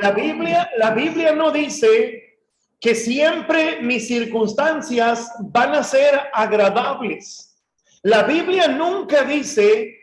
La Biblia no dice que siempre mis circunstancias van a ser agradables. La Biblia nunca dice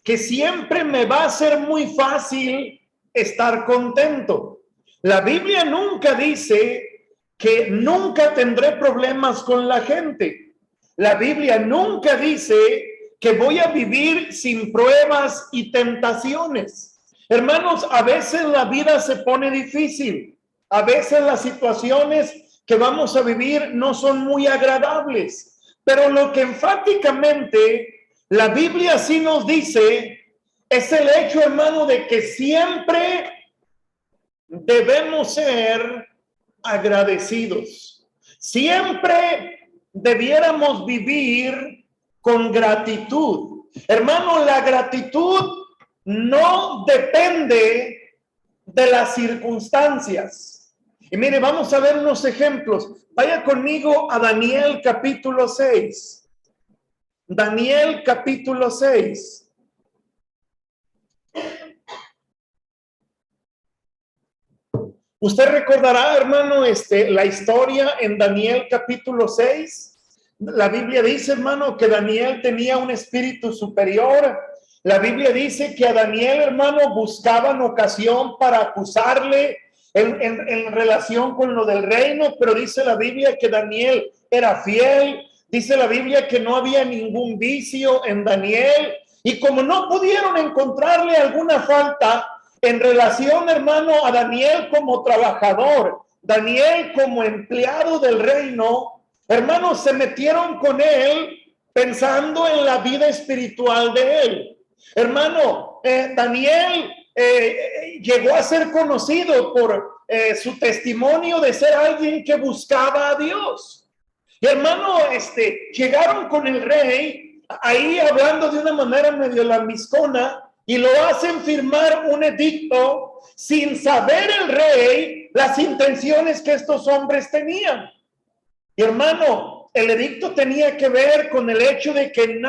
que siempre me va a ser muy fácil estar contento. La Biblia nunca dice que nunca tendré problemas con la gente. La Biblia nunca dice que voy a vivir sin pruebas y tentaciones. Hermanos, a veces la vida se pone difícil. A veces las situaciones que vamos a vivir no son muy agradables. Pero lo que enfáticamente la Biblia sí nos dice es el hecho, hermano, de que siempre debemos ser agradecidos. Siempre debiéramos vivir con gratitud. Hermano, la gratitud no depende de las circunstancias. Y mire, vamos a ver unos ejemplos. Vaya conmigo a Daniel capítulo 6. Daniel capítulo 6. Usted recordará, hermano, la historia en Daniel capítulo 6. La Biblia dice, hermano, que Daniel tenía un espíritu superior. La Biblia dice que a Daniel, hermano, buscaban ocasión para acusarle en relación con lo del reino, pero dice la Biblia que Daniel era fiel. Dice la Biblia que no había ningún vicio en Daniel. Y como no pudieron encontrarle alguna falta en relación, hermano, a Daniel como trabajador, Daniel como empleado del reino, hermanos, se metieron con él pensando en la vida espiritual de él. Hermano, Daniel llegó a ser conocido por su testimonio de ser alguien que buscaba a Dios. Y hermano, llegaron con el rey, ahí hablando de una manera medio lambiscona, y lo hacen firmar un edicto sin saber el rey las intenciones que estos hombres tenían. Y hermano, el edicto tenía que ver con el hecho de que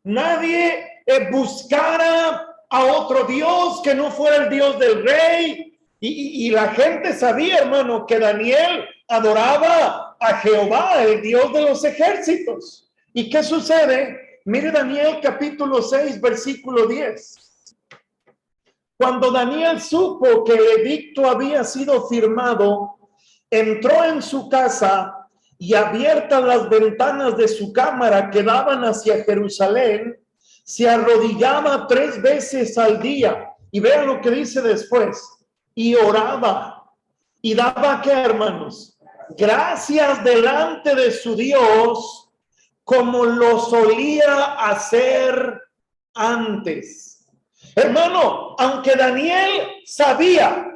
nadie buscara a otro Dios que no fuera el Dios del rey. Y la gente sabía, hermano, que Daniel adoraba a Jehová, el Dios de los ejércitos. ¿Y qué sucede? Mire Daniel capítulo 6, versículo 10. Cuando Daniel supo que el edicto había sido firmado, entró en su casa y abiertas las ventanas de su cámara que daban hacia Jerusalén, se arrodillaba 3 veces al día. Y vean lo que dice después. Y oraba. ¿Y daba qué, hermanos? Gracias delante de su Dios, como lo solía hacer antes. Hermano, aunque Daniel sabía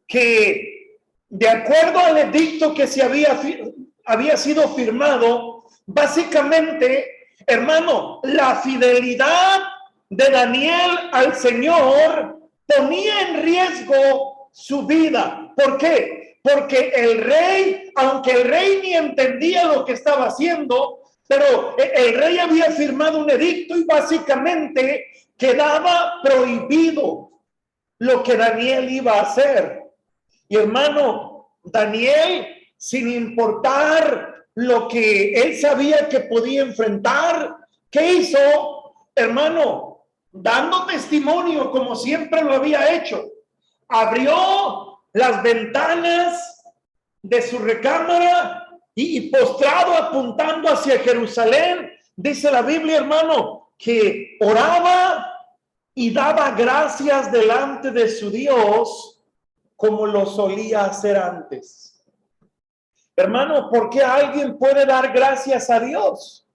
que de acuerdo al edicto que se había sido firmado, básicamente, hermano, la fidelidad de Daniel al Señor ponía en riesgo su vida. ¿Por qué? Porque el rey, aunque el rey ni entendía lo que estaba haciendo, pero el rey había firmado un edicto y básicamente quedaba prohibido lo que Daniel iba a hacer. Y hermano, Daniel, sin importar lo que él sabía que podía enfrentar, ¿qué hizo? Hermano, dando testimonio como siempre lo había hecho, abrió las ventanas de su recámara y postrado apuntando hacia Jerusalén, dice la Biblia, hermano, que oraba y daba gracias delante de su Dios como lo solía hacer antes. Hermano, ¿por qué alguien puede dar gracias a Dios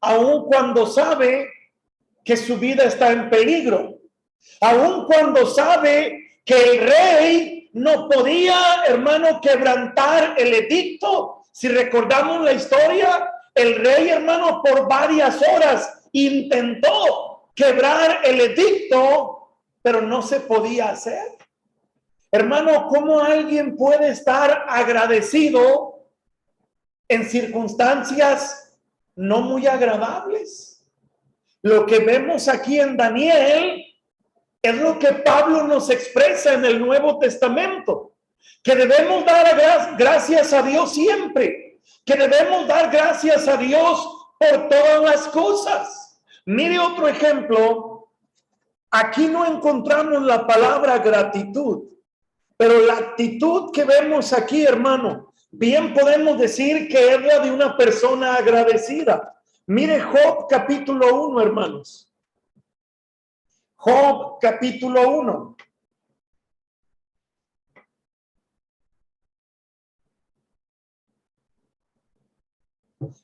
aun cuando sabe que su vida está en peligro? Aun cuando sabe que el rey no podía, hermano, quebrantar el edicto. Si recordamos la historia, el rey, hermano, por varias horas intentó quebrar el edicto, pero no se podía hacer. Hermano, ¿cómo alguien puede estar agradecido en circunstancias no muy agradables? Lo que vemos aquí en Daniel Es lo que Pablo nos expresa en el Nuevo Testamento, que debemos dar gracias a Dios siempre, que debemos dar gracias a Dios por todas las cosas. Mire otro ejemplo. Aquí no encontramos la palabra gratitud, pero la actitud que vemos aquí, hermano, bien podemos decir que es la de una persona agradecida. Mire Job capítulo 1, hermanos. Job capítulo 1.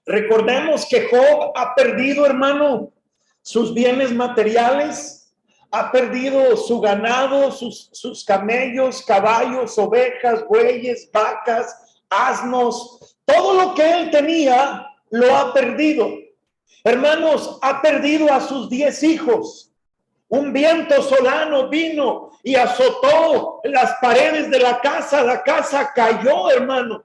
Recordemos que Job ha perdido, hermano, sus bienes materiales, ha perdido su ganado, sus camellos, caballos, ovejas, bueyes, vacas, asnos, todo lo que él tenía lo ha perdido. Hermanos, ha perdido a sus 10 hijos. Un viento solano vino y azotó las paredes de la casa cayó, hermano.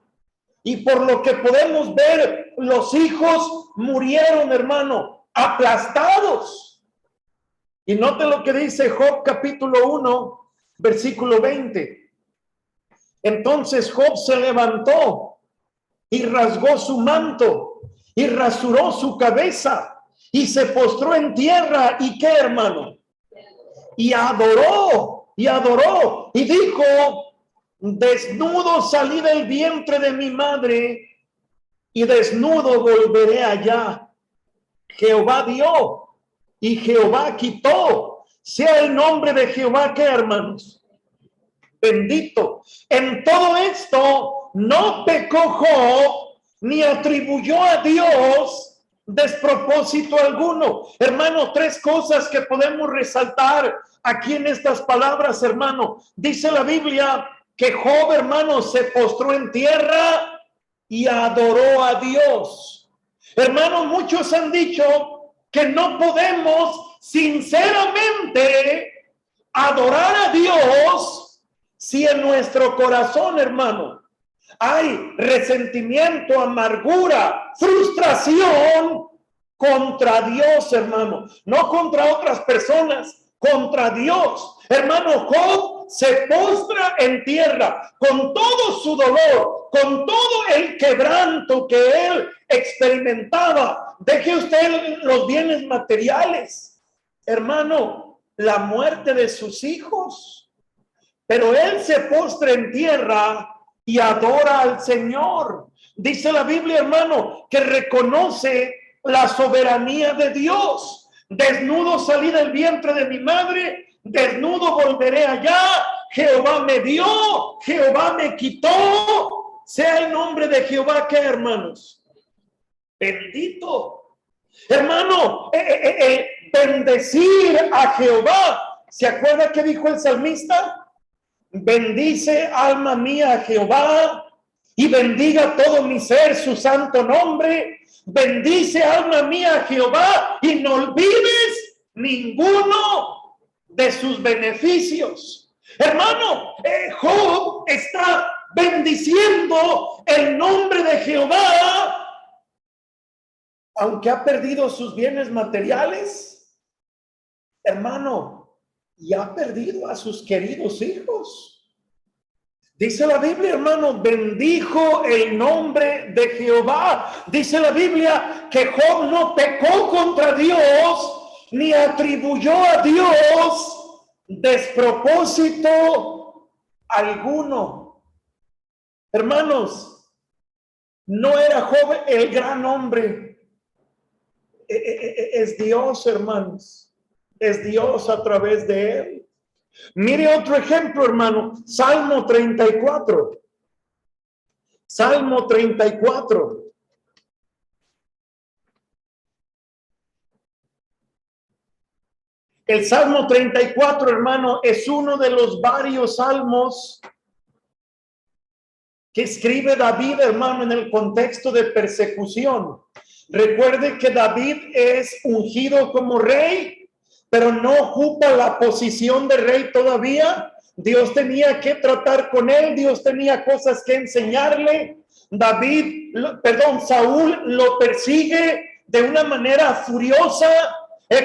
Y por lo que podemos ver, los hijos murieron, hermano, aplastados. Y note lo que dice Job capítulo 1, versículo 20. Entonces Job se levantó y rasgó su manto y rasuró su cabeza y se postró en tierra. ¿Y qué, hermano? Y adoró y dijo: desnudo salí del vientre de mi madre y desnudo volveré allá. Jehová dio y Jehová quitó. Sea el nombre de Jehová, ¿qué, hermanos? Bendito. En todo esto no pecó Job ni atribuyó a Dios despropósito alguno. Hermano, 3 cosas que podemos resaltar aquí en estas palabras, hermano. Dice la Biblia que Job, hermano, se postró en tierra y adoró a Dios. Hermano, muchos han dicho que no podemos sinceramente adorar a Dios si en nuestro corazón, hermano, hay resentimiento, amargura, frustración contra Dios, hermano, no contra otras personas, contra Dios. Hermano, Job se postra en tierra con todo su dolor, con todo el quebranto que él experimentaba. Deje usted los bienes materiales, hermano, la muerte de sus hijos, pero él se postra en tierra y adora al Señor. Dice la Biblia, hermano, que reconoce la soberanía de Dios. Desnudo salí del vientre de mi madre, desnudo volveré allá. Jehová me dio, Jehová me quitó. Sea el nombre de Jehová, ¿qué, hermanos? Bendito. Hermano, bendecir a Jehová. ¿Se acuerda qué dijo el salmista? Bendice, alma mía, a Jehová, y bendiga todo mi ser su santo nombre. Bendice, alma mía, a Jehová, y no olvides ninguno de sus beneficios. Hermano, Job está bendiciendo el nombre de Jehová, aunque ha perdido sus bienes materiales, hermano, y ha perdido a sus queridos hijos. Dice la Biblia, hermano, bendijo el nombre de Jehová. Dice la Biblia que Job no pecó contra Dios, ni atribuyó a Dios despropósito alguno. Hermanos, no era Job el gran hombre. Es Dios, hermanos. Es Dios a través de él. Mire otro ejemplo, hermano. Salmo 34. Salmo 34. El Salmo 34, hermano, es uno de los varios salmos que escribe David, hermano, en el contexto de persecución. Recuerde que David es ungido como rey, pero no ocupa la posición de rey todavía. Dios tenía que tratar con él, Dios tenía cosas que enseñarle. Saúl lo persigue de una manera furiosa,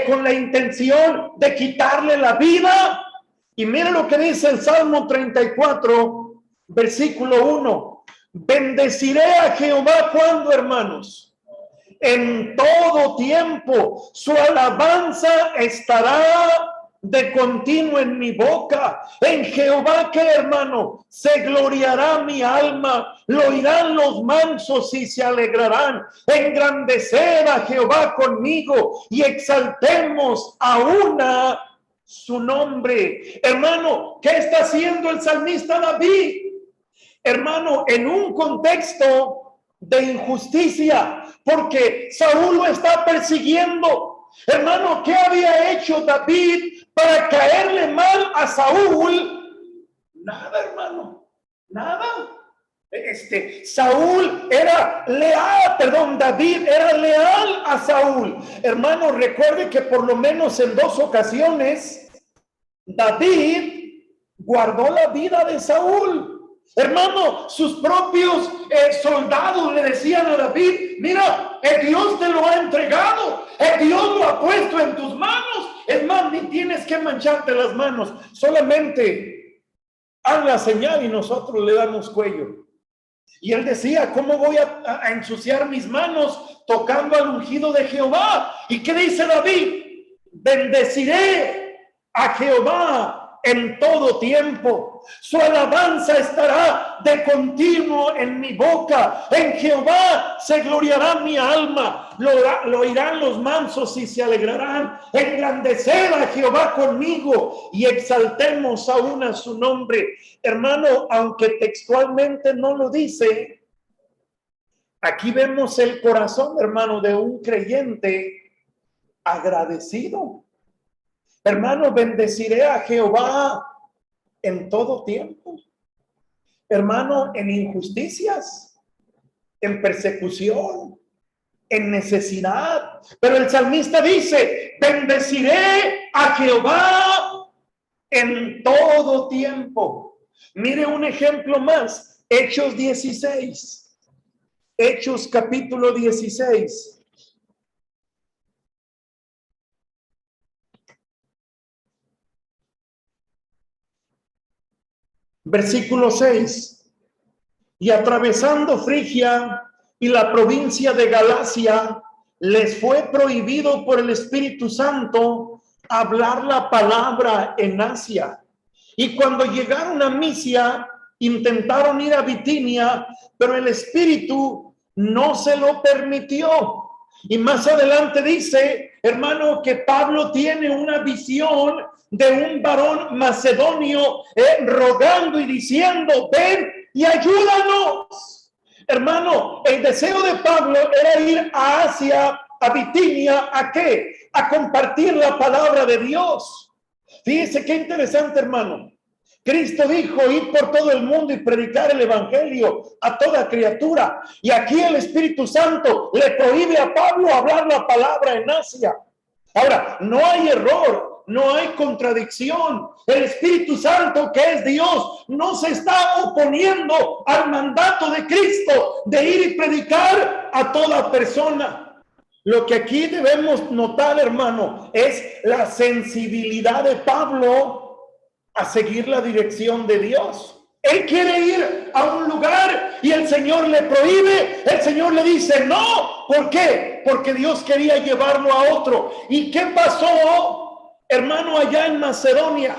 con la intención de quitarle la vida. Y mire lo que dice el Salmo 34, versículo 1. Bendeciré a Jehová cuando, hermanos, en todo tiempo su alabanza estará de continuo en mi boca. En Jehová, que hermano, se gloriará mi alma, lo oirán los mansos y se alegrarán. Engrandecer a Jehová conmigo y exaltemos a una su nombre. Hermano, ¿qué está haciendo el salmista David? Hermano, en un contexto de injusticia, porque Saúl lo está persiguiendo. Hermano, ¿qué había hecho David para caerle mal a Saúl? Nada, hermano, nada. David era leal a Saúl. Hermano, recuerde que por lo menos en 2 ocasiones David guardó la vida de Saúl. Hermano, sus propios soldados le decían a David: mira, Dios te lo ha entregado, Dios lo ha puesto en tus manos. Es más, ni tienes que mancharte las manos, solamente haz la señal y nosotros le damos cuello. Y él decía: ¿cómo voy a ensuciar mis manos tocando al ungido de Jehová? ¿Y qué dice David? Bendeciré a Jehová en todo tiempo, su alabanza estará de continuo en mi boca. En Jehová se gloriará mi alma, lo oirán los mansos y se alegrarán. Engrandecer a Jehová conmigo y exaltemos aún a su nombre. Hermano, aunque textualmente no lo dice, aquí vemos el corazón, hermano, de un creyente agradecido. Hermano, bendeciré a Jehová en todo tiempo. Hermano, en injusticias, en persecución, en necesidad. Pero el salmista dice: bendeciré a Jehová en todo tiempo. Mire un ejemplo más. Hechos 16. Hechos capítulo 16. Versículo 6. Y atravesando Frigia y la provincia de Galacia, les fue prohibido por el Espíritu Santo hablar la palabra en Asia. Y cuando llegaron a Misia, intentaron ir a Bitinia, pero el Espíritu no se lo permitió. Y más adelante dice, hermano, que Pablo tiene una visión de un varón macedonio rogando y diciendo: ven y ayúdanos. Hermano, el deseo de Pablo era ir a Asia, a Bitinia. ¿A qué? A compartir la palabra de Dios. Fíjese qué interesante, hermano. Cristo dijo: ir por todo el mundo y predicar el evangelio a toda criatura. Y aquí el Espíritu Santo le prohíbe a Pablo hablar la palabra en Asia. Ahora, no hay error, no hay contradicción. El Espíritu Santo, que es Dios, no se está oponiendo al mandato de Cristo de ir y predicar a toda persona. Lo que aquí debemos notar, hermano, es la sensibilidad de Pablo a seguir la dirección de Dios. Él quiere ir a un lugar y el Señor le prohíbe. El Señor le dice no. ¿Por qué? Porque Dios quería llevarlo a otro. ¿Y qué pasó, hermano, allá en Macedonia?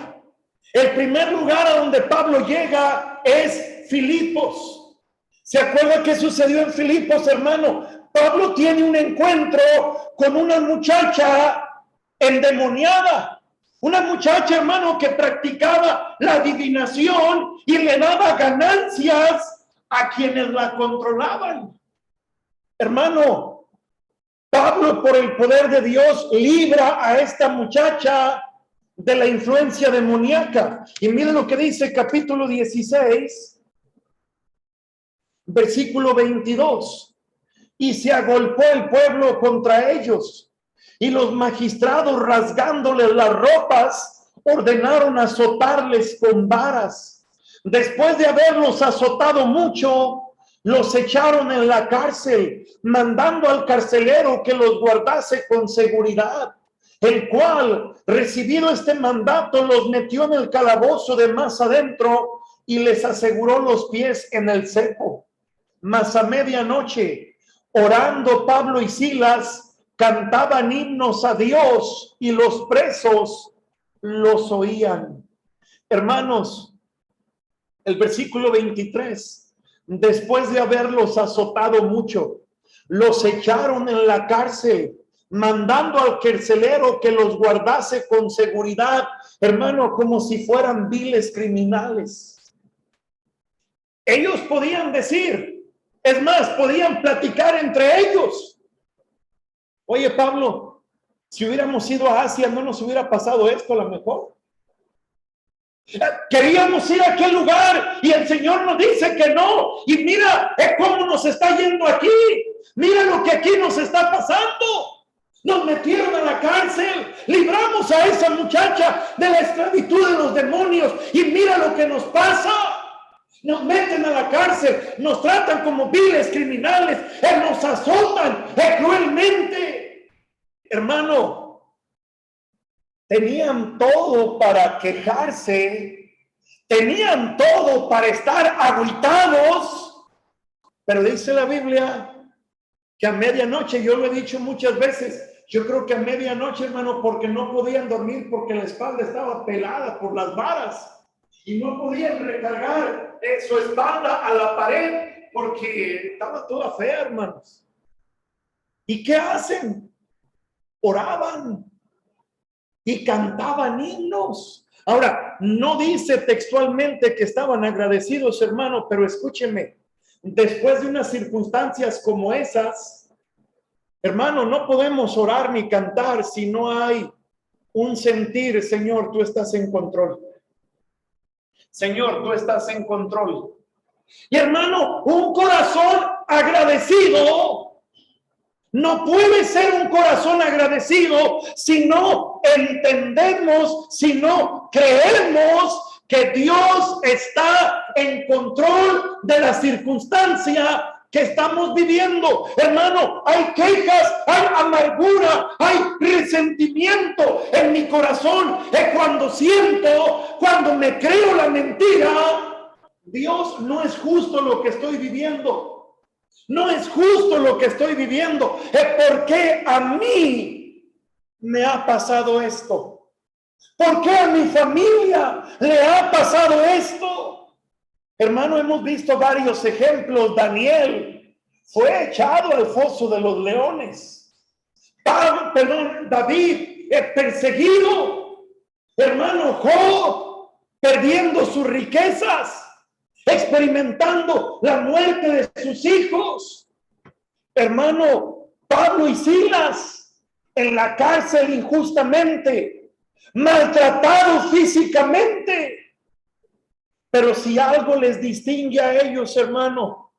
El primer lugar a donde Pablo llega es Filipos. ¿Se acuerda qué sucedió en Filipos, hermano? Pablo tiene un encuentro con una muchacha endemoniada. Una muchacha, hermano, que practicaba la adivinación y le daba ganancias a quienes la controlaban. Hermano, Pablo, por el poder de Dios, libra a esta muchacha de la influencia demoníaca. Y miren lo que dice capítulo 16, versículo 22. Y se agolpó el pueblo contra ellos. Y los magistrados, rasgándoles las ropas, ordenaron azotarles con varas. Después de haberlos azotado mucho, los echaron en la cárcel, mandando al carcelero que los guardase con seguridad. el cual, recibido este mandato, los metió en el calabozo de más adentro y les aseguró los pies en el cepo. Mas a medianoche, orando Pablo y Silas, cantaban himnos a Dios y los presos los oían. Hermanos, el versículo 23, después de haberlos azotado mucho, los echaron en la cárcel, mandando al carcelero que los guardase con seguridad, hermano, como si fueran viles criminales. Ellos podían decir, es más, podían platicar entre ellos. Oye, Pablo, si hubiéramos ido a Asia, no nos hubiera pasado esto a lo mejor. Queríamos ir a aquel lugar y el Señor nos dice que no. Y mira cómo nos está yendo aquí. Mira lo que aquí nos está pasando. Nos metieron a la cárcel, libramos a esa muchacha de la esclavitud de los demonios y mira lo que nos pasa. Nos meten a la cárcel, nos tratan como viles criminales, nos azotan cruelmente. Hermano, tenían todo para quejarse, tenían todo para estar agüitados, pero dice la Biblia que a medianoche, yo lo he dicho muchas veces, yo creo que a medianoche, hermano, porque no podían dormir, porque la espalda estaba pelada por las varas y no podían recargar su espalda a la pared porque estaba toda fea, hermanos. ¿Y qué hacen? Oraban y cantaban himnos. Ahora, no dice textualmente que estaban agradecidos, hermano, pero escúcheme, después de unas circunstancias como esas, hermano, no podemos orar ni cantar si no hay un sentir, Señor, tú estás en control. Señor, tú estás en control. Y hermano, un corazón agradecido no puede ser un corazón agradecido si no entendemos, si no creemos que Dios está en control de la circunstancia que estamos viviendo. Hermano, hay quejas, hay amargura, hay resentimiento en mi corazón. Cuando siento, cuando me creo la mentira, Dios, no es justo lo que estoy viviendo. No es justo lo que estoy viviendo. ¿Por qué a mí me ha pasado esto? ¿Por qué a mi familia le ha pasado esto? Hermano, hemos visto varios ejemplos. Daniel fue echado al foso de los leones. David perseguido. Hermano, Job perdiendo sus riquezas, experimentando la muerte de sus hijos. Hermano, Pablo y Silas en la cárcel injustamente, maltratados físicamente. Pero si algo les distingue a ellos, hermano,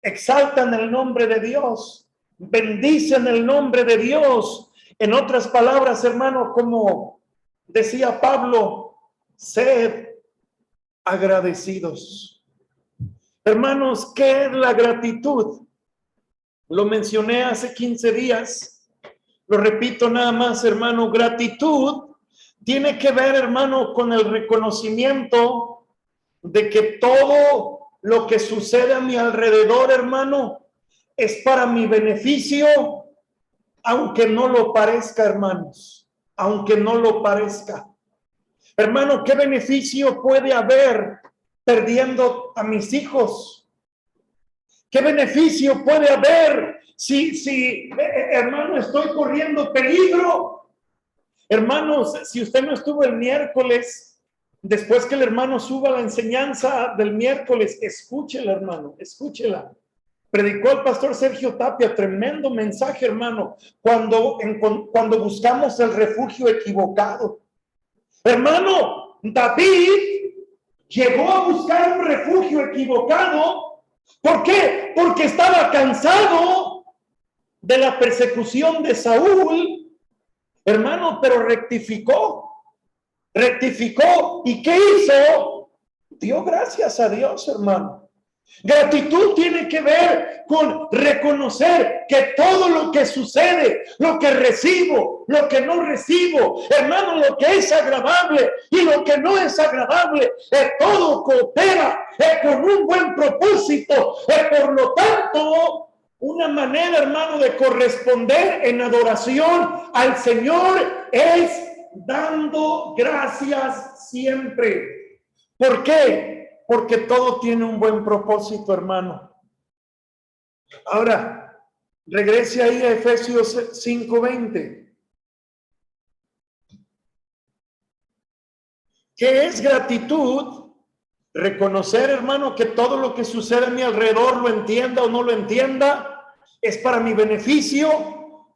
exaltan el nombre de Dios, bendicen el nombre de Dios. En otras palabras, hermano, como decía Pablo, sed agradecidos. Hermanos, ¿qué es la gratitud? Lo mencioné hace 15 días, lo repito nada más, hermano. Gratitud tiene que ver, hermano, con el reconocimiento de que todo lo que sucede a mi alrededor, hermano, es para mi beneficio, aunque no lo parezca, hermanos, aunque no lo parezca. Hermano, ¿qué beneficio puede haber perdiendo a mis hijos? ¿Qué beneficio puede haber si hermano, estoy corriendo peligro? Hermanos, si usted no estuvo el miércoles, después que el hermano suba la enseñanza del miércoles, escúchela, hermano, escúchela. Predicó el pastor Sergio Tapia, tremendo mensaje, hermano, cuando buscamos el refugio equivocado. Hermano, David llegó a buscar un refugio equivocado. ¿Por qué? Porque estaba cansado de la persecución de Saúl, hermano, pero rectificó. ¿Y qué hizo? Dio gracias a Dios, hermano. Gratitud tiene que ver con reconocer que todo lo que sucede, lo que recibo, lo que no recibo, hermano, lo que es agradable y lo que no es agradable, todo coopera con un buen propósito. Por lo tanto, una manera, hermano, de corresponder en adoración al Señor es dando gracias siempre. ¿Por qué? Porque todo tiene un buen propósito, hermano. Ahora, regrese ahí a Efesios 5:20. ¿Qué es gratitud? Reconocer, hermano, que todo lo que sucede a mi alrededor, lo entienda o no lo entienda, es para mi beneficio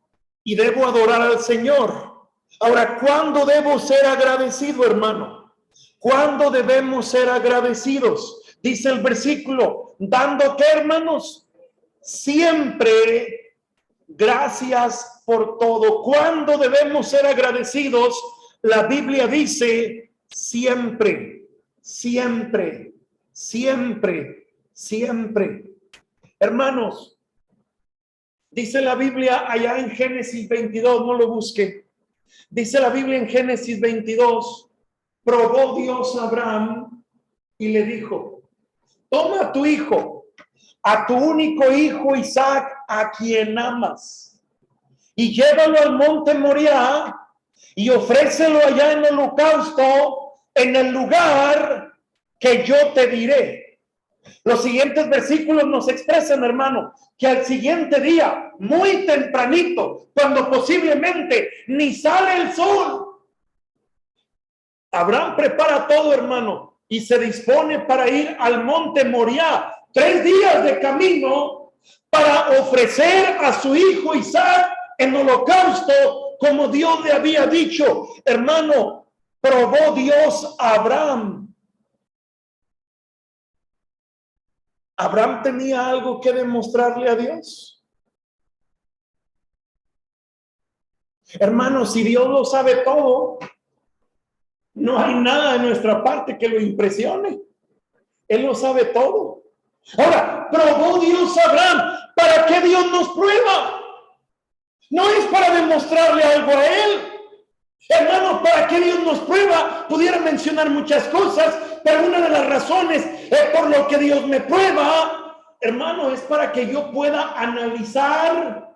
y debo adorar al Señor. Ahora, ¿cuándo debo ser agradecido, hermano? ¿Cuándo debemos ser agradecidos? Dice el versículo, dando, ¿qué, hermanos? Siempre gracias por todo. ¿Cuándo debemos ser agradecidos? La Biblia dice siempre, siempre, siempre, siempre. Hermanos, dice la Biblia allá en Génesis 22, no lo busque. Dice la Biblia en Génesis 22, probó Dios a Abraham y le dijo, toma a tu hijo, a tu único hijo Isaac, a quien amas, y llévalo al monte Moriah y ofrécelo allá en el holocausto, en el lugar que yo te diré. Los siguientes versículos nos expresan, hermano, que al siguiente día, muy tempranito, cuando posiblemente ni sale el sol, Abraham prepara todo, hermano, y se dispone para ir al monte Moriah, 3 días de camino, para ofrecer a su hijo Isaac en holocausto, como Dios le había dicho. Hermano, probó Dios a Abraham. Abraham tenía algo que demostrarle a Dios. Hermano, si Dios lo sabe todo, no hay nada de nuestra parte que lo impresione. Él lo sabe todo. Ahora, probó Dios a Abraham. ¿Para qué Dios nos prueba? No es para demostrarle algo a él. Hermano, ¿para qué Dios nos prueba? Pudiera mencionar muchas cosas, pero una de las razones por lo que Dios me prueba, hermano, es para que yo pueda analizar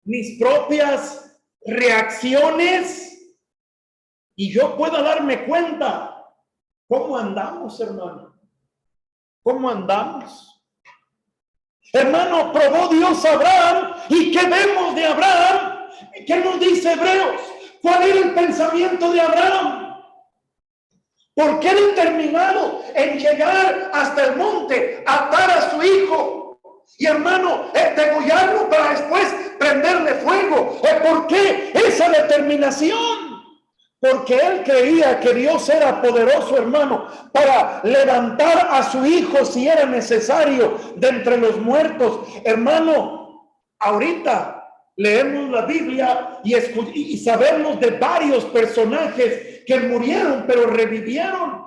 mis propias reacciones y yo pueda darme cuenta cómo andamos, hermano. ¿Cómo andamos? Hermano, probó Dios a Abraham. ¿Y qué vemos de Abraham? ¿Qué nos dice Hebreos? ¿Cuál era el pensamiento de Abraham? ¿Por qué determinado en llegar hasta el monte, atar a su hijo y, hermano, degollarlo para después prenderle fuego? ¿Por qué esa determinación? Porque él creía que Dios era poderoso, hermano, para levantar a su hijo si era necesario de entre los muertos. Hermano, ahorita leemos la Biblia y sabemos de varios personajes que murieron pero revivieron.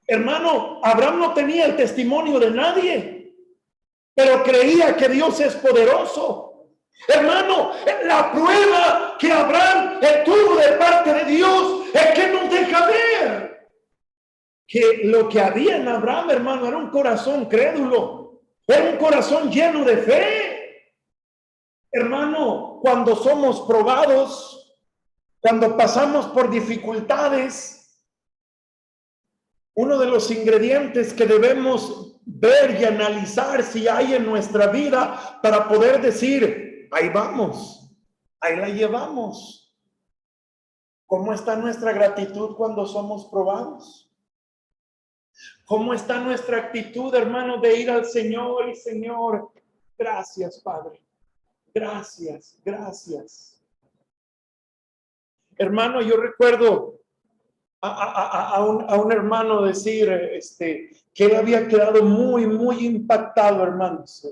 Hermano, Abraham no tenía el testimonio de nadie, pero creía que Dios es poderoso. Hermano, la prueba que Abraham tuvo de parte de Dios es que nos deja ver que lo que había en Abraham, hermano, era un corazón crédulo, era un corazón lleno de fe. Hermano, cuando somos probados, cuando pasamos por dificultades, uno de los ingredientes que debemos ver y analizar si hay en nuestra vida para poder decir, ahí vamos, ahí la llevamos. ¿Cómo está nuestra gratitud cuando somos probados? ¿Cómo está nuestra actitud, hermano, de ir al Señor y Señor, gracias, Padre, gracias, gracias? Hermano, yo recuerdo a un hermano decir que él había quedado muy impactado, hermanos,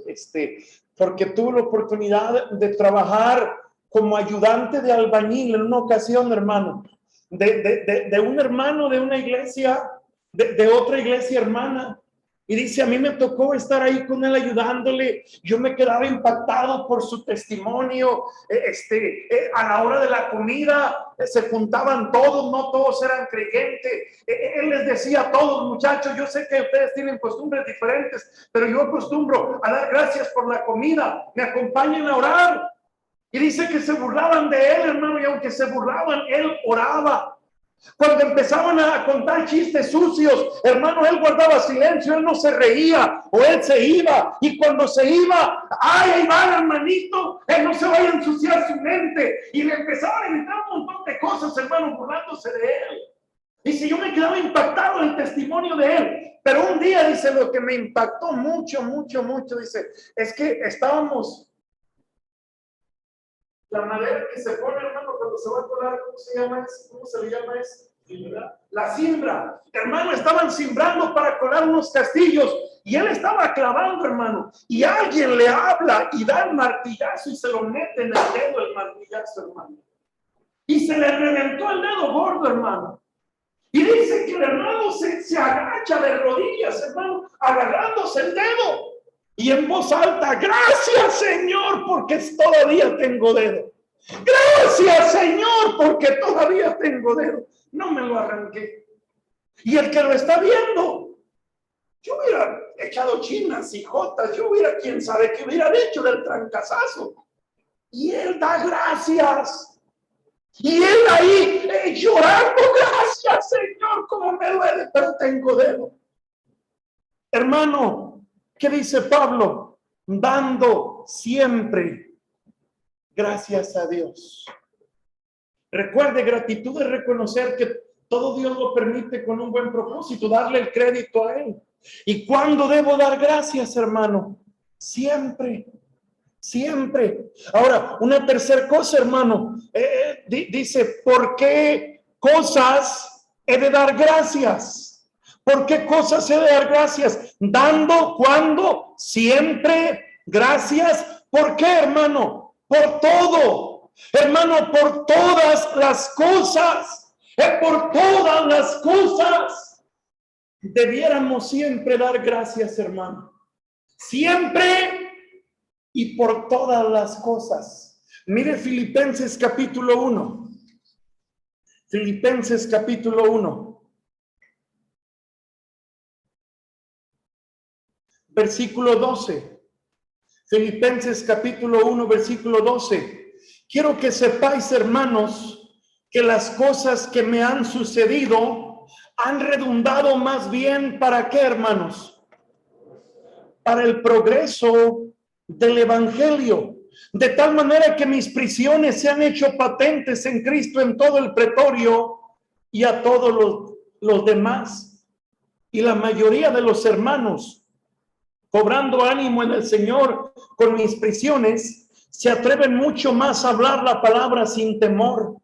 porque tuvo la oportunidad de trabajar como ayudante de albañil en una ocasión, hermano, de un hermano de una iglesia, de otra iglesia hermana, Y dice, a mí me tocó estar ahí con él ayudándole. Yo me quedaba impactado por su testimonio. A la hora de la comida se juntaban todos, no todos eran creyentes. Él les decía a todos, muchachos, yo sé que ustedes tienen costumbres diferentes, pero yo acostumbro a dar gracias por la comida. Me acompañen a orar. Y dice que se burlaban de él, hermano, y aunque se burlaban, él oraba. Cuando empezaban a contar chistes sucios, hermano, él guardaba silencio, él no se reía, o él se iba, y cuando se iba, ¡ay, ahí va el hermanito! Él no se vaya a ensuciar su mente, y le empezaban a gritar un montón de cosas, hermano, burlándose de él. Dice, yo me quedaba impactado en el testimonio de él, pero un día, dice, lo que me impactó mucho, dice, es que estábamos... La madera que se pone, hermano, cuando se va a colar, ¿cómo se llama eso? ¿Cómo se le llama eso? La cimbra. Hermano, estaban cimbrando para colar unos castillos y él estaba clavando, hermano. Y alguien le habla y da el martillazo y se lo mete en el dedo el martillazo, hermano. Y se le reventó el dedo gordo, hermano. Y dice que el hermano se agacha de rodillas, hermano, agarrándose el dedo. Y en voz alta, gracias Señor, porque todavía tengo dedo. Gracias Señor, porque todavía tengo dedo. No me lo arranqué. Y el que lo está viendo, yo hubiera echado chinas y jotas, yo hubiera, quién sabe qué hubiera hecho del trancazazo. Y él da gracias. Y él ahí llorando, gracias Señor, como me duele, pero tengo dedo. Hermano, ¿qué dice Pablo? Dando siempre gracias a Dios. Recuerde, gratitud es reconocer que todo Dios lo permite con un buen propósito, darle el crédito a Él. ¿Y cuándo debo dar gracias, hermano? Siempre, siempre. Ahora, una tercera cosa, hermano, dice, ¿por qué cosas he de dar gracias? ¿Por qué cosas he de dar gracias? Dando, ¿cuándo? Siempre, gracias. ¿Por qué, hermano? Por todo. Hermano, por todas las cosas. Por todas las cosas. Debiéramos siempre dar gracias, hermano. Siempre y por todas las cosas. Mire Filipenses capítulo 1. Filipenses capítulo 1. Versículo 12. Filipenses capítulo 1, versículo 12. Quiero que sepáis, hermanos, que las cosas que me han sucedido han redundado más bien ¿para qué, hermanos? Para el progreso del evangelio. De tal manera que mis prisiones se han hecho patentes en Cristo en todo el pretorio y a todos los demás. Y la mayoría de los hermanos, cobrando ánimo en el Señor con mis prisiones, se atreven mucho más a hablar la palabra sin temor.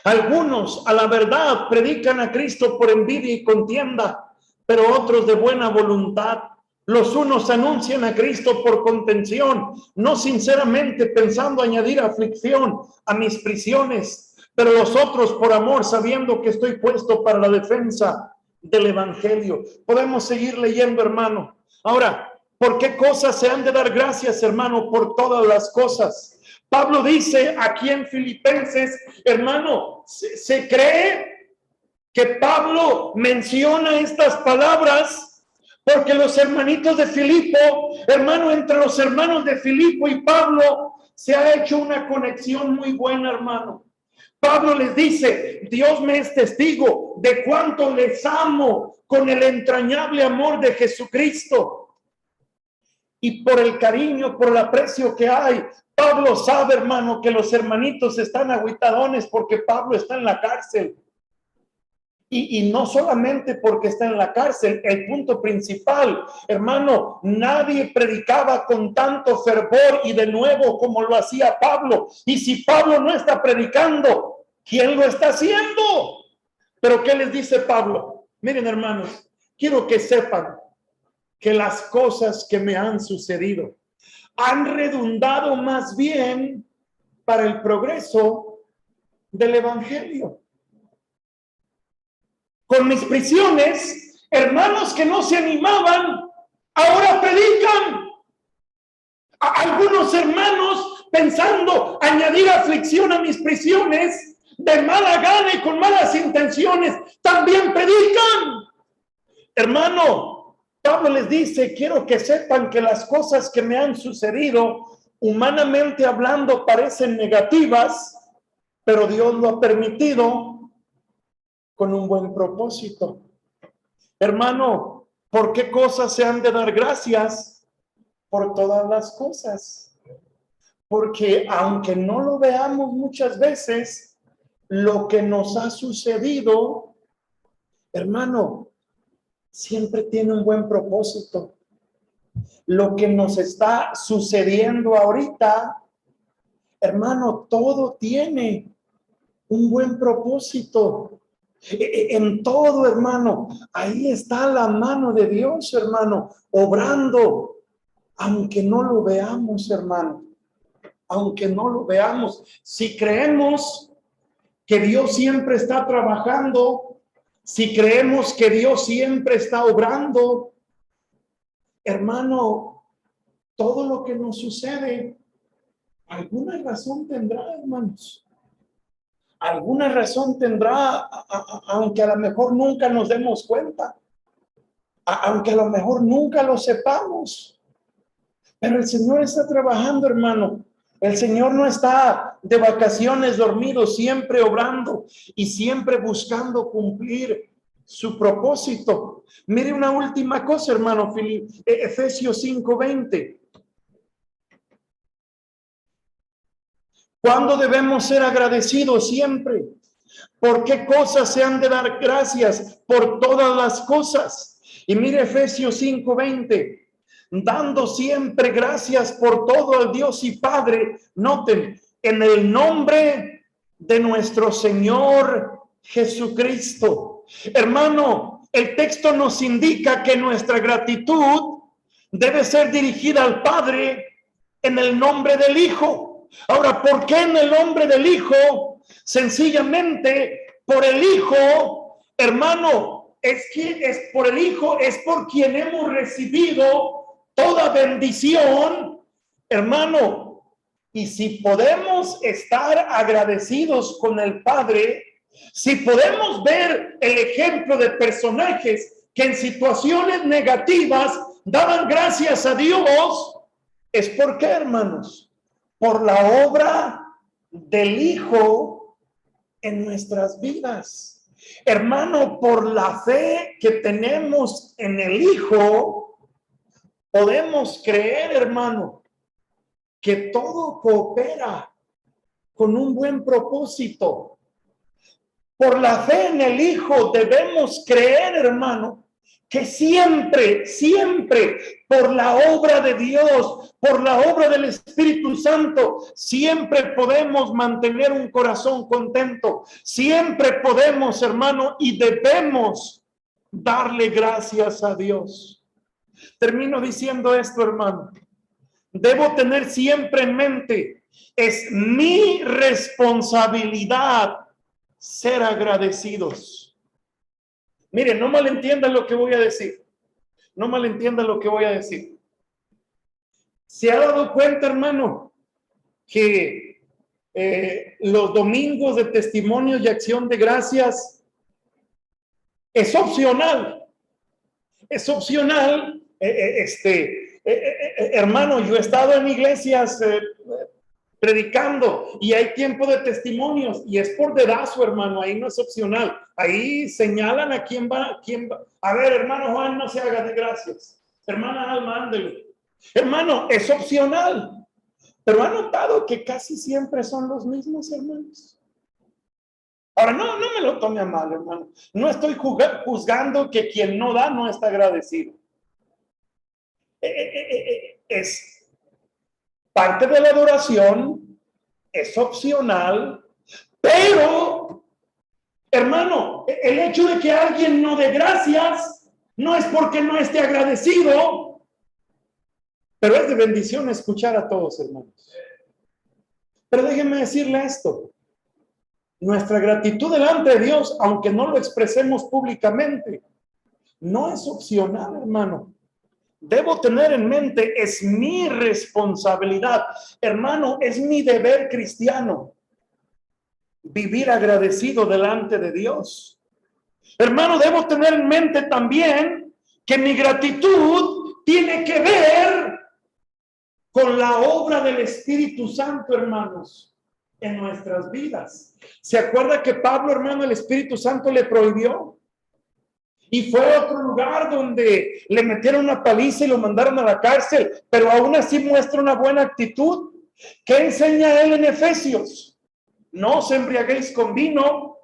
Algunos, a la verdad, predican a Cristo por envidia y contienda, pero otros de buena voluntad. Los unos anuncian a Cristo por contención, no sinceramente pensando añadir aflicción a mis prisiones, pero los otros por amor, sabiendo que estoy puesto para la defensa del evangelio. Podemos seguir leyendo, hermano. Ahora, ¿por qué cosas se han de dar gracias, hermano? Por todas las cosas. Pablo dice aquí en Filipenses, hermano, se cree que Pablo menciona estas palabras porque los hermanitos de Filipo, hermano, entre los hermanos de Filipo y Pablo se ha hecho una conexión muy buena, hermano. Pablo les dice, Dios me es testigo de cuánto les amo con el entrañable amor de Jesucristo. Y por el cariño, por el aprecio que hay, Pablo sabe, hermano, que los hermanitos están agüitadones porque Pablo está en la cárcel. Y no solamente porque está en la cárcel, el punto principal, hermano, nadie predicaba con tanto fervor y de nuevo como lo hacía Pablo. Y si Pablo no está predicando, ¿quién lo está haciendo? Pero ¿qué les dice Pablo? Miren, hermanos, quiero que sepan que las cosas que me han sucedido han redundado más bien para el progreso del evangelio. Con mis prisiones, hermanos que no se animaban Ahora predican. Algunos hermanos, pensando añadir aflicción a mis prisiones, de mala gana y con malas intenciones, también predican. Hermano, Pablo les dice, quiero que sepan que las cosas que me han sucedido, humanamente hablando, parecen negativas, pero Dios lo ha permitido con un buen propósito. Hermano, ¿por qué cosas se han de dar gracias? Por todas las cosas. Porque aunque no lo veamos muchas veces, lo que nos ha sucedido, hermano, siempre tiene un buen propósito. Lo que nos está sucediendo ahorita, hermano, todo tiene un buen propósito. En todo, hermano, ahí está la mano de Dios, hermano, obrando, aunque no lo veamos, hermano, aunque no lo veamos. Si creemos que Dios siempre está trabajando, si creemos que Dios siempre está obrando, hermano, todo lo que nos sucede, alguna razón tendrá, hermanos. Alguna razón tendrá, aunque a lo mejor nunca nos demos cuenta, aunque a lo mejor nunca lo sepamos. Pero el Señor está trabajando, hermano. El Señor no está de vacaciones dormido, siempre obrando y siempre buscando cumplir su propósito. Mire una última cosa, hermano, Efesios 5:20. ¿Cuándo debemos ser agradecidos? Siempre. ¿Por qué cosas se han de dar gracias? Por todas las cosas. Y mire Efesios 5:20. Dando siempre gracias por todo al Dios y Padre, noten, en el nombre de nuestro Señor Jesucristo. Hermano, el texto nos indica que nuestra gratitud debe ser dirigida al Padre en el nombre del Hijo. Ahora, ¿por qué en el nombre del Hijo? Sencillamente por el Hijo, hermano, es por el Hijo, es por quien hemos recibido toda bendición, hermano. Y si podemos estar agradecidos con el Padre, si podemos ver el ejemplo de personajes que en situaciones negativas daban gracias a Dios, ¿es por qué, hermanos? Por la obra del Hijo en nuestras vidas. Hermano, por la fe que tenemos en el Hijo, podemos creer, hermano, que todo coopera con un buen propósito. Por la fe en el Hijo debemos creer, hermano, que siempre, siempre, por la obra de Dios, por la obra del Espíritu Santo, siempre podemos mantener un corazón contento. Siempre podemos, hermano, y debemos darle gracias a Dios. Termino diciendo esto, hermano. Debo tener siempre en mente, es mi responsabilidad ser agradecidos. Miren, no malentiendan lo que voy a decir. No malentiendan lo que voy a decir. ¿Se ha dado cuenta, hermano, que los domingos de testimonios y acción de gracias es opcional? Es opcional. Hermano, yo he estado en iglesias predicando y hay tiempo de testimonios y es por dedazo, hermano, ahí no es opcional, ahí señalan a quién va. A ver, hermano Juan, no se haga de gracias, hermana Alma, ándele. Hermano, es opcional, pero ha notado que casi siempre son los mismos, hermanos. Ahora, no me lo tome a mal, hermano, no estoy juzgando que quien no da no está agradecido. Es parte de la adoración, es opcional, pero, hermano, el hecho de que alguien no dé gracias no es porque no esté agradecido, pero es de bendición escuchar a todos, hermanos. Pero déjenme decirle esto, nuestra gratitud delante de Dios, aunque no lo expresemos públicamente, no es opcional, hermano. debo tener en mente, es mi responsabilidad. Hermano, es mi deber cristiano vivir agradecido delante de Dios. Hermano, debo tener en mente también que mi gratitud tiene que ver con la obra del Espíritu Santo, hermanos, en nuestras vidas. ¿Se acuerda que Pablo, hermano, el Espíritu Santo le prohibió? Y fue a otro lugar donde le metieron una paliza y lo mandaron a la cárcel, pero aún así muestra una buena actitud. ¿Qué enseña él en Efesios? No os embriaguéis con vino,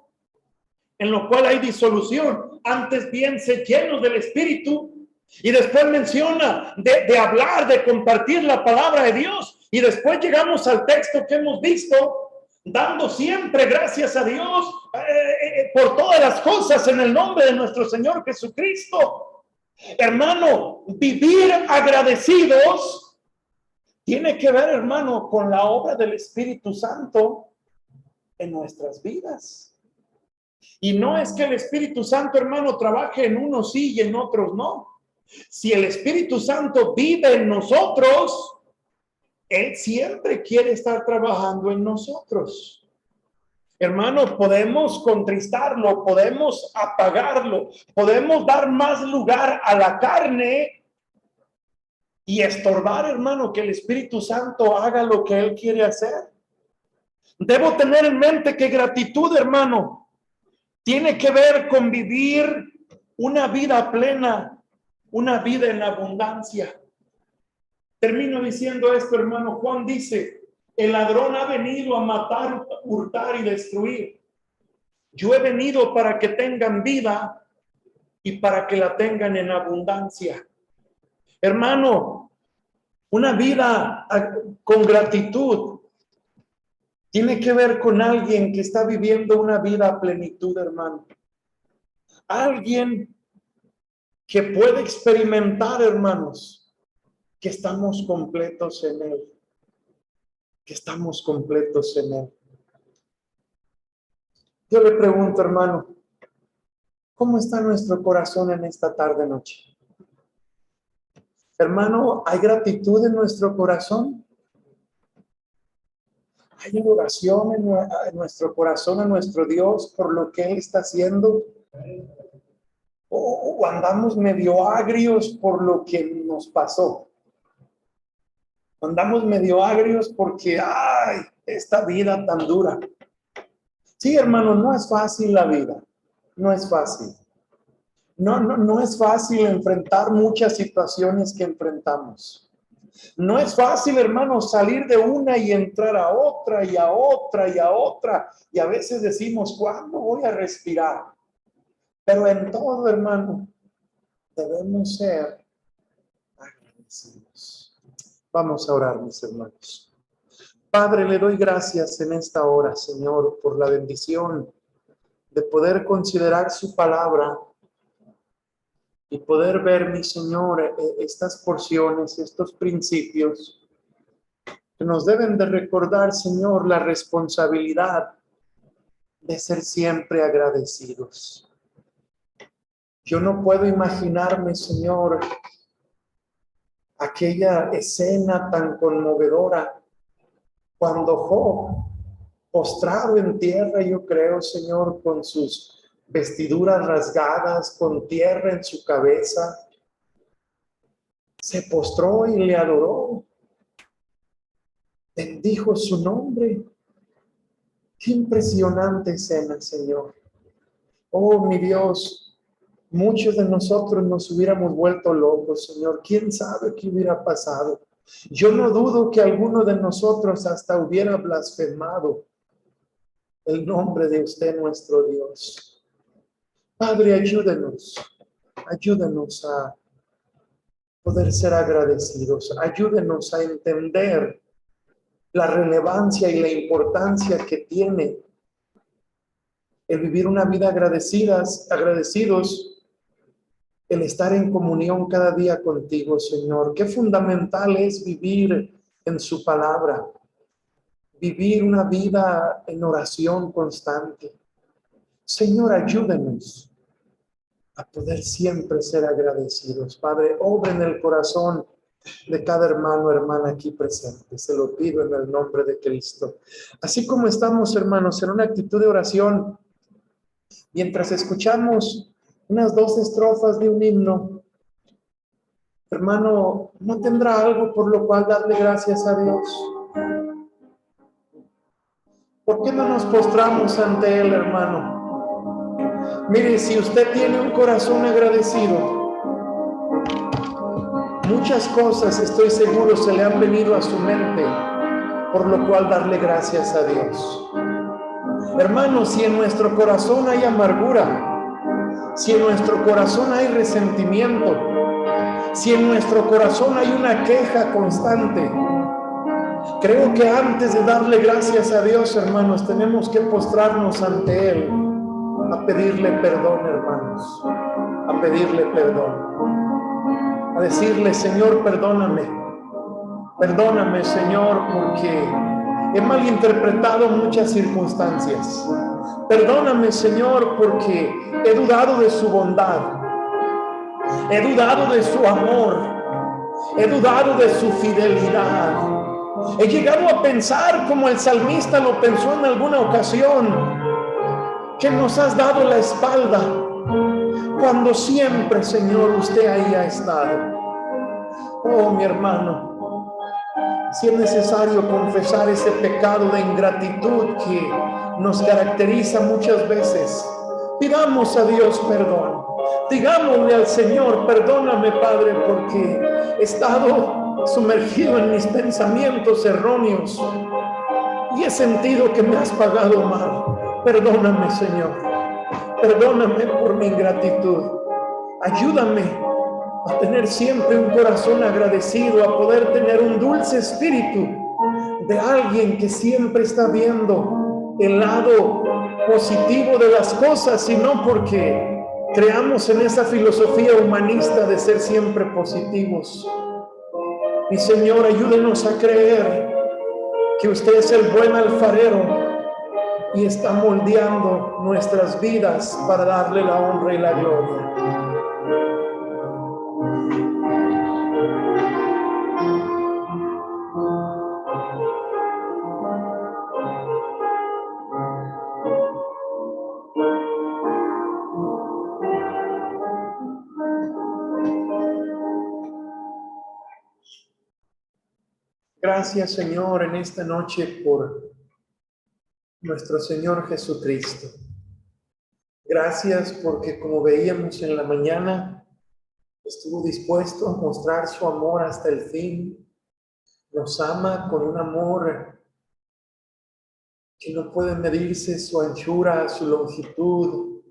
en lo cual hay disolución, antes bien se llenos del Espíritu. Y después menciona de hablar, de compartir la palabra de Dios. Y después llegamos al texto que hemos visto, dando siempre gracias a Dios por todas las cosas en el nombre de nuestro Señor Jesucristo. Hermano, vivir agradecidos tiene que ver, hermano, con la obra del Espíritu Santo en nuestras vidas. Y no es que el Espíritu Santo, hermano, trabaje en unos sí y en otros no. Si el Espíritu Santo vive en nosotros, Él siempre quiere estar trabajando en nosotros. Hermano, podemos contristarlo, podemos apagarlo, podemos dar más lugar a la carne y estorbar, hermano, que el Espíritu Santo haga lo que Él quiere hacer. Debo tener en mente que gratitud, hermano, tiene que ver con vivir una vida plena, una vida en abundancia. Termino diciendo esto, hermano. Juan dice, el ladrón ha venido a matar, hurtar y destruir. Yo he venido para que tengan vida y para que la tengan en abundancia. Hermano, una vida con gratitud tiene que ver con alguien que está viviendo una vida a plenitud, hermano. Alguien que puede experimentar, hermanos, que estamos completos en Él. Que estamos completos en Él. Yo le pregunto, hermano, ¿cómo está nuestro corazón en esta tarde noche? Hermano, ¿hay gratitud en nuestro corazón? ¿Hay adoración en nuestro corazón a nuestro Dios por lo que Él está haciendo? ¿O andamos medio agrios por lo que nos pasó? Andamos medio agrios porque, ¡ay! Esta vida tan dura. Sí, hermano, no es fácil la vida. No es fácil. No es fácil enfrentar muchas situaciones que enfrentamos. No es fácil, hermano, salir de una y entrar a otra y a otra y a otra. Y a veces decimos, ¿cuándo voy a respirar? Pero en todo, hermano, debemos ser agradecidos. Vamos a orar, mis hermanos. Padre, le doy gracias en esta hora, Señor, por la bendición de poder considerar su palabra y poder ver, mi Señor, estas porciones, estos principios que nos deben de recordar, Señor, la responsabilidad de ser siempre agradecidos. Yo no puedo imaginarme, Señor, aquella escena tan conmovedora cuando Job, postrado en tierra, yo creo, Señor, con sus vestiduras rasgadas, con tierra en su cabeza, se postró y le adoró. Bendijo su nombre. Qué impresionante escena, Señor. Oh, mi Dios, muchos de nosotros nos hubiéramos vuelto locos, Señor. ¿Quién sabe qué hubiera pasado? Yo no dudo que alguno de nosotros hasta hubiera blasfemado el nombre de usted, nuestro Dios. Padre, ayúdenos a poder ser agradecidos. Ayúdenos a entender la relevancia y la importancia que tiene el vivir una vida agradecidos, el estar en comunión cada día contigo, Señor. Qué fundamental es vivir en su palabra, vivir una vida en oración constante. Señor, ayúdenos a poder siempre ser agradecidos. Padre, obra en el corazón de cada hermano, hermana aquí presente. Se lo pido en el nombre de Cristo. Así como estamos, hermanos, en una actitud de oración, mientras escuchamos unas 2 estrofas de un himno, hermano, ¿no tendrá algo por lo cual darle gracias a Dios? ¿Por qué no nos postramos ante Él, hermano? Mire, si usted tiene un corazón agradecido, muchas cosas, estoy seguro, se le han venido a su mente, por lo cual darle gracias a Dios. Hermanos, si en nuestro corazón hay amargura, si en nuestro corazón hay resentimiento, si en nuestro corazón hay una queja constante, creo que antes de darle gracias a Dios, hermanos, tenemos que postrarnos ante Él, a pedirle perdón, hermanos, a pedirle perdón, a decirle: Señor, perdóname, perdóname, Señor, porque he malinterpretado muchas circunstancias. Perdóname, Señor, porque he dudado de su bondad, he dudado de su amor, he dudado de su fidelidad. He llegado a pensar, como el salmista lo pensó en alguna ocasión, que nos has dado la espalda, cuando siempre, Señor, usted ahí ha estado. Oh, mi hermano, si es necesario confesar ese pecado de ingratitud que nos caracteriza muchas veces, pidamos a Dios perdón. Digámosle al Señor: perdóname, Padre, porque he estado sumergido en mis pensamientos erróneos y he sentido que me has pagado mal. Perdóname, Señor. Perdóname por mi ingratitud. Ayúdame a tener siempre un corazón agradecido, a poder tener un dulce espíritu de alguien que siempre está viendo el lado positivo de las cosas, y no porque creamos en esa filosofía humanista de ser siempre positivos. Mi Señor, ayúdenos a creer que usted es el buen alfarero y está moldeando nuestras vidas para darle la honra y la gloria. Gracias, Señor, en esta noche por nuestro Señor Jesucristo. Gracias porque, como veíamos en la mañana, estuvo dispuesto a mostrar su amor hasta el fin. Nos ama con un amor que no puede medirse su anchura, su longitud,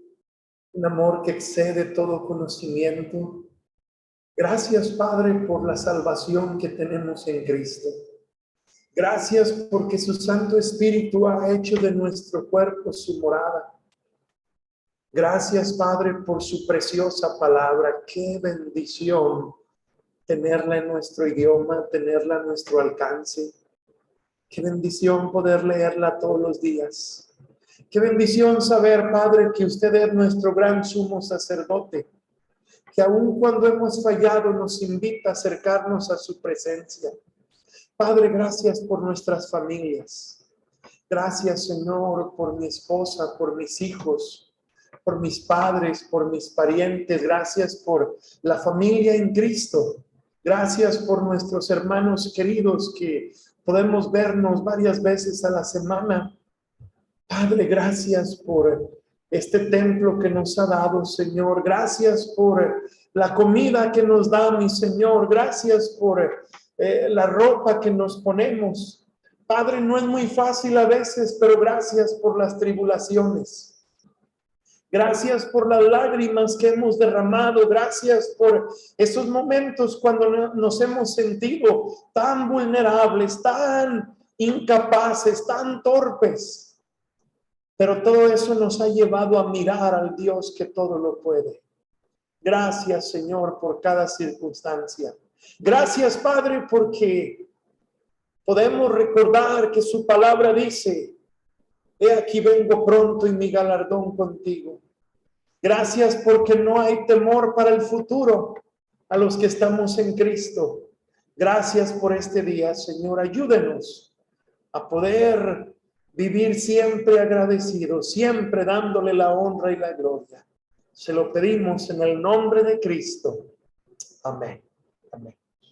un amor que excede todo conocimiento. Gracias, Padre, por la salvación que tenemos en Cristo. Gracias porque su Santo Espíritu ha hecho de nuestro cuerpo su morada. Gracias, Padre, por su preciosa palabra. Qué bendición tenerla en nuestro idioma, tenerla a nuestro alcance. Qué bendición poder leerla todos los días. Qué bendición saber, Padre, que usted es nuestro gran sumo sacerdote, que aun cuando hemos fallado nos invita a acercarnos a su presencia. Padre, gracias por nuestras familias. Gracias, Señor, por mi esposa, por mis hijos, por mis padres, por mis parientes. Gracias por la familia en Cristo. Gracias por nuestros hermanos queridos que podemos vernos varias veces a la semana. Padre, gracias por este templo que nos ha dado, Señor. Gracias por la comida que nos da, mi Señor. Gracias por la ropa que nos ponemos. Padre, no es muy fácil a veces, pero gracias por las tribulaciones. Gracias por las lágrimas que hemos derramado. Gracias por esos momentos cuando nos hemos sentido tan vulnerables, tan incapaces, tan torpes. Pero todo eso nos ha llevado a mirar al Dios que todo lo puede. Gracias, Señor, por cada circunstancia. Gracias, Padre, porque podemos recordar que su palabra dice: he aquí vengo pronto y mi galardón contigo. Gracias porque no hay temor para el futuro a los que estamos en Cristo. Gracias por este día, Señor. Ayúdenos a poder vivir siempre agradecidos, siempre dándole la honra y la gloria. Se lo pedimos en el nombre de Cristo. Amén. Amén.